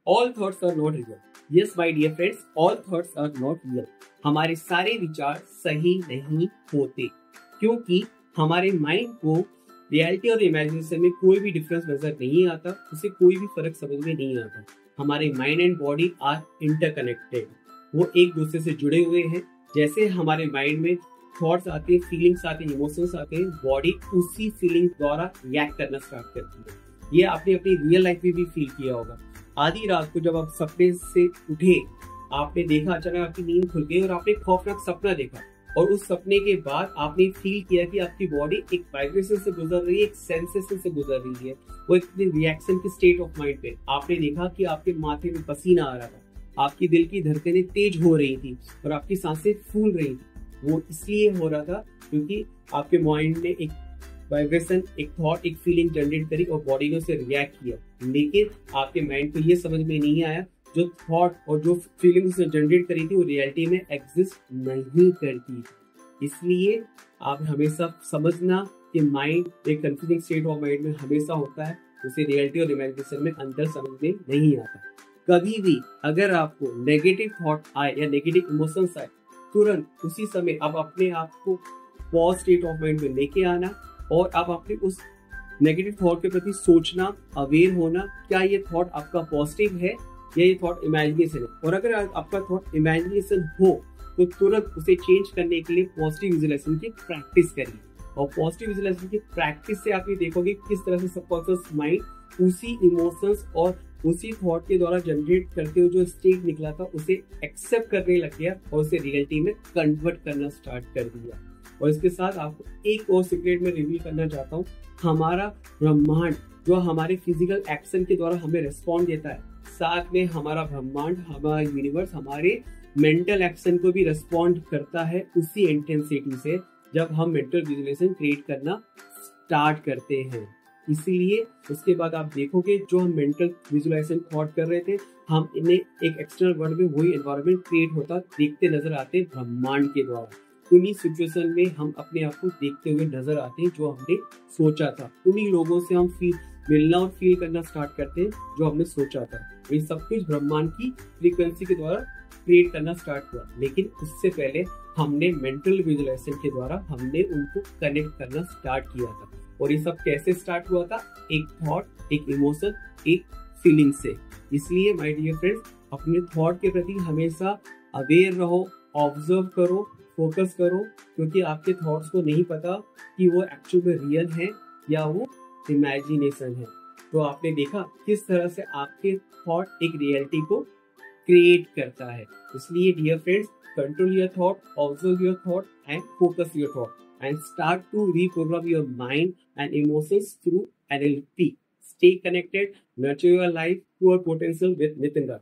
All thoughts are not real. Yes my dear friends, all thoughts are not real. हमारे सारे विचार सही नहीं होते, क्योंकि हमारे माइंड को रियलिटी और इमेजिनेशन में कोई भी डिफरेंस नजर नहीं आता, उसे कोई भी फर्क समझ में नहीं आता। हमारे mind and body are interconnected, वो एक दूसरे से जुड़े हुए हैं। जैसे हमारे माइंड में थॉट्स आते हैं, फीलिंग्स आते हैं, इमोशंस आते हैं, बॉडी उसी फीलिंग द्वारा रिएक्ट करना स्टार्ट करती है। ये आपने अपनी रियल लाइफ में भी फील किया होगा। आधी रात को जब आप सपने से उठे, आपने देखा अचानक आपकी नींद खुल गई और आपने खौफनाक सपना देखा, और उस सपने के बाद आपने फील किया कि आपकी बॉडी एक वाइब्रेशन से गुजर रही है, एक सेंसेशन से गुजर रही है, वो एक रिएक्शन की स्टेट ऑफ माइंड पे। आपने देखा कि आपके माथे में पसीना आ रहा था, आपकी दिल की धड़कनें तेज हो रही थी और आपकी सांसें फूल रही थी। वो इसलिए हो रहा था क्योंकि आपके माइंड ने एक वाइब्रेशन, एक थॉट, एक फीलिंग जनरेट करी और बॉडी ने उसे रिएक्ट किया। लेकिन आपके माइंड को ये समझ में नहीं आया, जो थॉट और जो फीलिंग उसने जनरेट करी थी वो रियलिटी में एग्जिस्ट नहीं करती। इसलिए आप हमेशा समझना कि माइंड एक कंफ्यूजिंग स्टेट ऑफ माइंड में हमेशा होता है, उसे रियलिटी और इमेजिनेशन में अंतर समझ में नहीं आता। कभी भी अगर आपको नेगेटिव थॉट आए या नेगेटिव इमोशंस आए, तुरंत उसी समय आप अपने आप को पॉज स्टेट ऑफ माइंड में लेके आना और आप अपने उस नेगेटिव थॉट के प्रति सोचना, अवेयर होना, क्या ये थॉट आपका पॉजिटिव है या ये थॉट इमेजिनेशन है। और अगर आपका थॉट इमेजिनेशन हो तो तुरंत उसे चेंज करने के लिए पॉजिटिव विजुअलाइजेशन की प्रैक्टिस करिए। और पॉजिटिव विजुअलाइजेशन की प्रैक्टिस से आप ये देखोगे किस तरह से सबकॉन्शियस माइंड उसी इमोशंस और उसी थॉट के द्वारा जनरेट करते हुए जो स्टेट निकला था उसे एक्सेप्ट करने लग गया और उसे रियलिटी में कन्वर्ट करना स्टार्ट कर दिया। और इसके साथ आपको एक और सीक्रेट में रिवील करना चाहता हूँ। हमारा ब्रह्मांड जो हमारे फिजिकल एक्शन के द्वारा हमें रिस्पॉन्ड देता है, साथ में हमारा ब्रह्मांड, हमारा यूनिवर्स हमारे मेंटल एक्शन को भी रिस्पॉन्ड करता है उसी इंटेंसिटी से जब हम मेंटल विजुअलाइजेशन क्रिएट करना स्टार्ट करते हैं। इसीलिए उसके बाद आप देखोगे जो हम मेंटल विजुअलाइजेशन थॉट कर रहे थे, हम इन्हें एक एक्सटर्नल वर्ल्ड में वही एनवायरनमेंट क्रिएट होता देखते नजर आते ब्रह्मांड के द्वारा। उन्हीं सिचुएशन में हम अपने आप को देखते हुए नजर आते हैं जो हमने सोचा था। उन्हीं लोगों से हम मिलना और फील करना स्टार्ट करते हैं जो हमने सोचा था। ये सब कुछ ब्रह्मांड की फ्रीक्वेंसी के द्वारा क्रिएट करना स्टार्ट हुआ, लेकिन उससे पहले हमने मेंटल विजुअलाइजेशन के द्वारा हमने उनको कनेक्ट करना स्टार्ट किया था। और ये सब कैसे स्टार्ट हुआ था? एक थॉट, एक इमोशन, एक फीलिंग से। इसलिए माय डियर फ्रेंड्स, अपने थॉट के प्रति हमेशा अवेयर रहो, ऑब्जर्व करो, फोकस करो, क्योंकि आपके थॉट्स को नहीं पता कि वो एक्चुअल में रियल है या वो इमेजिनेशन है। तो आपने देखा किस तरह से आपके थॉट एक रियलिटी को क्रिएट करता है। इसलिए dear friends, control your thought, observe your thought and focus your thought and start to reprogram your mind and emotions through NLP. Stay connected, nurture your life, full potential with Nitin Rai.